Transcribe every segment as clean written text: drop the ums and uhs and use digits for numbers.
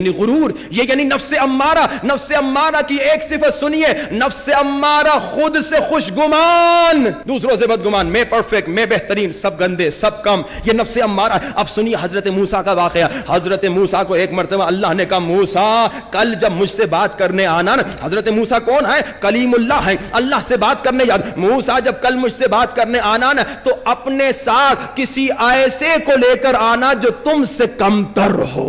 غرور، یہ یعنی نفس امارہ کی ایک صفت سنیے، نفس امارہ خود سے خوش گمان، دوسروں سے بدگمان، میں پرفیکٹ، میں بہترین، سب گندے، سب کم، یہ نفس امارہ۔ اب سنیے حضرت موسیٰ کا واقعہ۔ حضرت موسیٰ کو ایک مرتبہ اللہ نے کہا موسیٰ کل جب مجھ سے بات کرنے آنا نا، حضرت موسیٰ کون ہے؟ کلیم اللہ ہے، اللہ سے بات کرنے یاد۔ موسیٰ جب کل مجھ سے بات کرنے آنا نا تو اپنے ساتھ کسی ایسے کو لے کر آنا جو تم سے کمتر ہو۔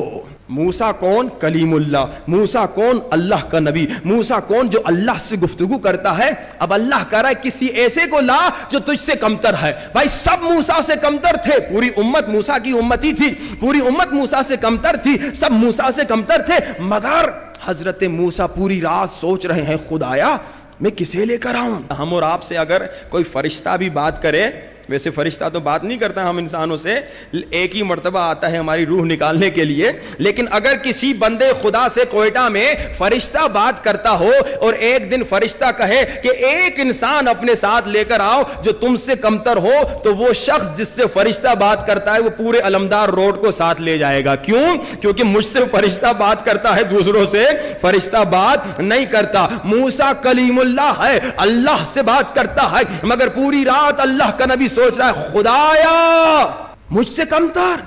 موسیٰ کون؟ کلیم اللہ۔ موسیٰ کون؟ اللہ کا نبی۔ موسیٰ کون؟ جو اللہ سے گفتگو کرتا ہے۔ اب اللہ کہہ رہا ہے کسی ایسے کو لا جو تجھ سے کمتر ہے۔ بھائی سب موسیٰ سے کمتر تھے، پوری امت موسیٰ کی امتی تھی، پوری امت موسیٰ سے کمتر تھی، سب موسیٰ سے کمتر تھے، مگر حضرت موسیٰ پوری رات سوچ رہے ہیں خدایا میں کسے لے کر آؤں؟ ہم اور آپ سے اگر کوئی فرشتہ بھی بات کرے، ویسے فرشتہ تو بات نہیں کرتا ہم انسانوں سے، ایک ہی مرتبہ آتا ہے ہماری روح نکالنے کے لیے، لیکن اگر کسی بندے خدا سے کوئٹہ میں فرشتہ بات کرتا ہو اور ایک دن فرشتہ کہے کہ ایک انسان اپنے ساتھ لے کر آؤ جو تم سے کمتر ہو، تو وہ شخص جس سے فرشتہ بات کرتا ہے وہ پورے علمدار روڈ کو ساتھ لے جائے گا۔ کیوں؟ کیونکہ مجھ سے فرشتہ بات کرتا ہے، دوسروں سے فرشتہ بات نہیں کرتا۔ موسیٰ کلیم اللہ ہے، اللہ سے بات کرتا ہے، مگر پوری رات اللہ کا نبی سوچ رہا ہے خدایا مجھ سے کمتر،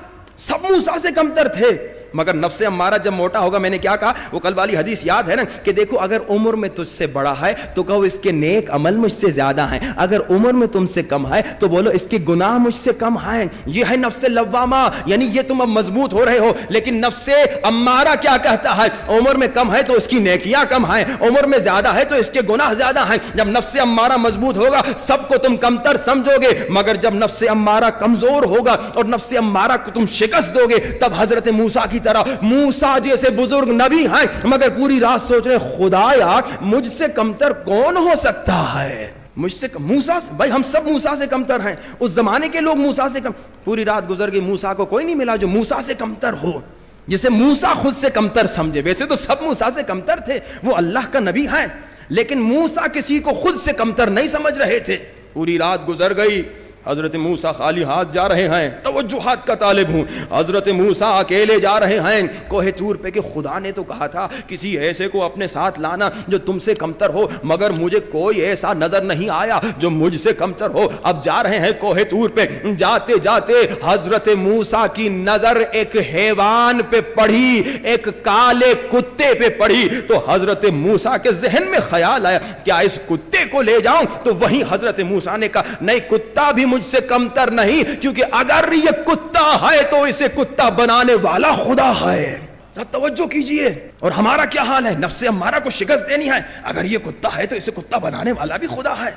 سب موسیٰ سے کمتر تھے، مگر نفس امارہ جب موٹا ہوگا، میں نے کیا کہا وہ کل والی حدیث یاد ہے نا کہ دیکھو اگر عمر میں تجھ سے بڑا ہے تو کہو اس کے نیک عمل مجھ سے زیادہ ہیں، اگر عمر میں تم سے کم ہے تو بولو اس کے گناہ مجھ سے کم ہیں۔ یہ ہے نفس لوامہ، یعنی یہ تم اب مضبوط ہو رہے ہو، لیکن نفس امارہ کیا کہتا ہے؟ عمر میں کم ہے تو اس کی نیکیاں کم ہیں، عمر میں زیادہ ہے تو اس کے گناہ زیادہ ہیں۔ جب نفس امارہ مضبوط ہوگا سب کو تم کمتر سمجھو گے، مگر جب نفس امارہ کمزور ہوگا اور نفس امارہ کو تم شکست دو گے تب حضرت موسیٰ کی طرح، موسیٰ جیسے بزرگ نبی ہیں مگر پوری رات سوچ رہے خدایا مجھ سے کمتر کون ہو سکتا ہے؟ مجھ سے موسیٰ، بھائی ہم سب موسیٰ سے کمتر ہیں، اس زمانے کے لوگ موسیٰ سے کم، پوری رات گزر گئی موسیٰ کو کوئی نہیں ملا جو موسیٰ سے کمتر ہو، جسے موسیٰ خود سے کمتر سمجھے۔ ویسے تو سب موسیٰ سے کمتر تھے، وہ اللہ کا نبی ہیں، لیکن موسیٰ کسی کو خود سے کمتر نہیں سمجھ رہے تھے۔ پوری رات گزر گئی، حضرت موسیٰ خالی ہاتھ جا رہے ہیں، توجہات کا طالب ہوں، حضرت موسیٰ اکیلے جا رہے ہیں کوہ طور پہ کہ خدا نے تو کہا تھا کسی ایسے کو اپنے ساتھ لانا جو تم سے کمتر ہو، مگر مجھے کوئی ایسا نظر نہیں آیا جو مجھ سے کمتر ہو۔ اب جا رہے ہیں کوہ طور پہ، جاتے جاتے حضرت موسیٰ کی نظر ایک حیوان پہ پڑی، ایک کالے کتے پہ پڑی، تو حضرت موسیٰ کے ذہن میں خیال آیا کیا اس کتے کو لے جاؤں؟ تو وہیں حضرت موسیٰ نے کہا نہیں، کتا بھی مجھ سے کمتر نہیں، کیونکہ اگر یہ کتا ہے تو اسے کتا بنانے والا خدا ہے۔ توجہ کیجئے، اور ہمارا کیا حال ہے؟ نفس امارہ کو شکست دینی ہے، اگر یہ کتا ہے تو اسے کتا بنانے والا بھی خدا ہے۔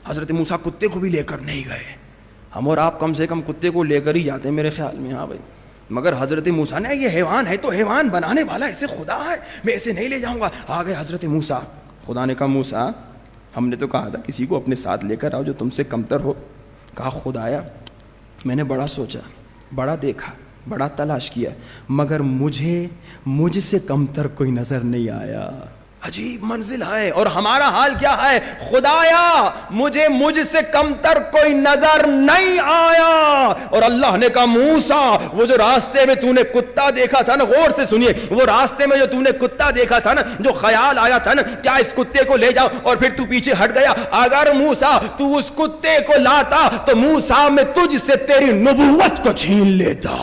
حضرت موسیٰ کتے کو بھی لے کر نہیں گئے، ہم اور آپ کم سے کم کتے کو لے کر ہی جاتے ہیں میرے خیال میں، ہاں بھائی، مگر حضرت موسیٰ نے یہ حیوان ہے تو حیوان بنانے والا اسے خدا ہے، میں اسے نہیں لے جاؤں گا۔ آگئے حضرت موسیٰ، خدا نے کہا موسیٰ ہم نے تو کہا تھا کسی کو اپنے ساتھ لے کر آؤ جو تم سے کمتر ہو۔ کہا خدایا میں نے بڑا سوچا، بڑا دیکھا، بڑا تلاش کیا، مگر مجھ سے کمتر کوئی نظر نہیں آیا۔ عجیب منزل ہے، اور ہمارا حال کیا ہے؟ خدایا مجھ سے کمتر کوئی نظر نہیں آیا۔ اور اللہ نے کہا موسیٰ وہ جو راستے میں تو نے کتا دیکھا تھا نا، غور سے سنیے، وہ راستے میں جو تو نے کتا دیکھا تھا نا، جو خیال آیا تھا نا کیا اس کتے کو لے جاؤ، اور پھر تو پیچھے ہٹ گیا، اگر موسیٰ تو اس کتے کو لاتا تو موسیٰ میں تجھ سے تیری نبوت کو چھین لیتا۔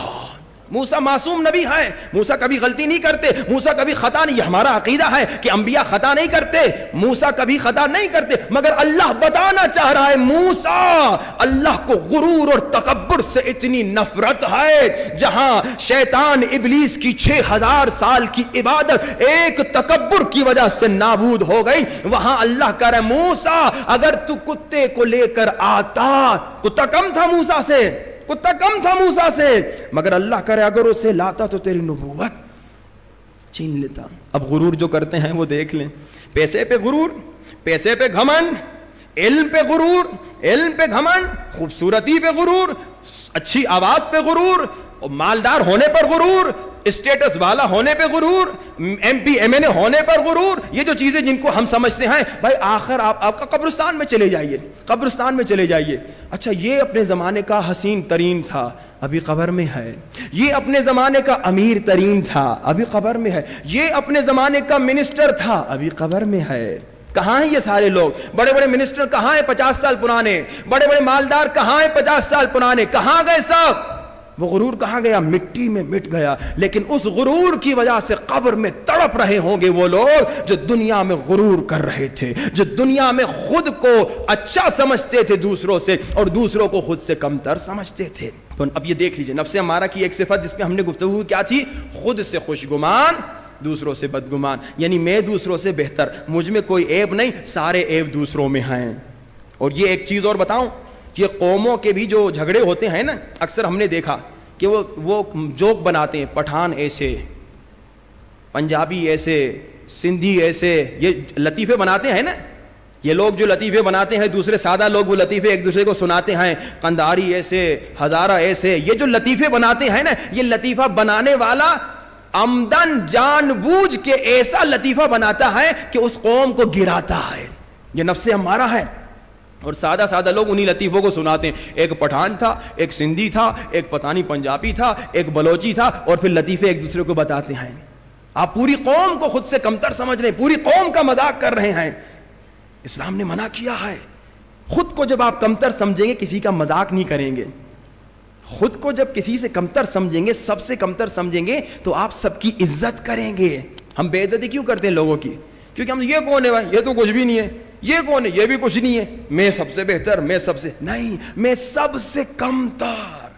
موسیٰ معصوم نبی ہے، موسیٰ کبھی غلطی نہیں کرتے، موسیٰ کبھی خطا نہیں، یہ ہمارا عقیدہ ہے کہ انبیاء خطا نہیں کرتے، موسیٰ کبھی خطا نہیں کرتے، مگر اللہ بتانا چاہ رہا ہے موسیٰ اللہ کو غرور اور تکبر سے اتنی نفرت ہے، جہاں شیطان ابلیس کی 6000 سال کی عبادت ایک تکبر کی وجہ سے نابود ہو گئی، وہاں اللہ کہہ رہا ہے موسیٰ اگر تو کتے کو لے کر آتا، کتا کم تھا موسیٰ سے، کتا کم تھا موسیٰ سے، مگر اللہ کرے اگر اسے لاتا تو تیری نبوت چھین لیتا۔ اب غرور جو کرتے ہیں وہ دیکھ لیں، پیسے پہ غرور، پیسے پہ گھمنڈ، علم پہ غرور، علم پہ گھمنڈ، خوبصورتی پہ غرور، اچھی آواز پہ غرور، مالدار ہونے پر غرور، اسٹیٹس والا ہونے پہ غرور، ایم پی ایم این اے ہونے پر غرور، یہ جو چیزیں جن کو ہم سمجھتے ہیں بھائی آخر آپ کا قبرستان میں چلے جائیے، قبرستان میں چلے جائیے، اچھا یہ اپنے زمانے کا حسین ترین تھا، ابھی قبر میں ہے. یہ اپنے زمانے کا امیر ترین تھا, ابھی قبر میں ہے. یہ اپنے زمانے کا منسٹر تھا, ابھی قبر میں ہے. کہاں ہیں یہ سارے لوگ؟ بڑے بڑے منسٹر کہاں ہیں 50 سال پرانے؟ بڑے بڑے مالدار کہاں ہیں 50 سال پرانے؟ کہاں گئے سب؟ وہ غرور کہاں گیا؟ مٹی میں مٹ گیا. لیکن اس غرور کی وجہ سے قبر میں تڑپ رہے ہوں گے وہ لوگ جو دنیا میں غرور کر رہے تھے, جو دنیا میں خود کو اچھا سمجھتے تھے دوسروں سے اور دوسروں کو خود سے کمتر سمجھتے تھے. تو اب یہ دیکھ لیجئے, نفس امارہ کی ایک صفت جس پہ ہم نے گفتگو کیا تھی, خود سے خوشگمان دوسروں سے بدگمان. یعنی میں دوسروں سے بہتر, مجھ میں کوئی عیب نہیں, سارے عیب دوسروں میں ہیں. اور یہ ایک چیز اور بتاؤں, کہ قوموں کے بھی جو جھگڑے ہوتے ہیں نا, اکثر ہم نے دیکھا کہ وہ جوک بناتے ہیں, پٹھان ایسے, پنجابی ایسے, سندھی ایسے, یہ لطیفے بناتے ہیں نا. یہ لوگ جو لطیفے بناتے ہیں, دوسرے سادہ لوگ وہ لطیفے ایک دوسرے کو سناتے ہیں, قنداری ایسے, ہزارہ ایسے. یہ جو لطیفے بناتے ہیں نا, یہ لطیفہ بنانے والا عمدن جان بوجھ کے ایسا لطیفہ بناتا ہے کہ اس قوم کو گراتا ہے. یہ نفس امارہ ہے. اور سادہ سادہ لوگ انہی لطیفوں کو سناتے ہیں. ایک پٹھان تھا, ایک سندھی تھا, ایک پتہ نہیں پنجابی تھا, ایک بلوچی تھا, اور پھر لطیفے ایک دوسرے کو بتاتے ہیں. آپ پوری قوم کو خود سے کمتر سمجھ رہے ہیں, پوری قوم کا مذاق کر رہے ہیں. اسلام نے منع کیا ہے. خود کو جب آپ کمتر سمجھیں گے, کسی کا مذاق نہیں کریں گے. خود کو جب کسی سے کمتر سمجھیں گے, سب سے کمتر سمجھیں گے, تو آپ سب کی عزت کریں گے. ہم بے عزتی کیوں کرتے ہیں لوگوں کی؟ کیونکہ ہم, یہ کون ہے بھائی, یہ تو کچھ بھی نہیں ہے, یہ کون ہے, یہ بھی کچھ نہیں ہے, میں سب سے بہتر, میں سب سے نہیں, میں سب سے کمتر.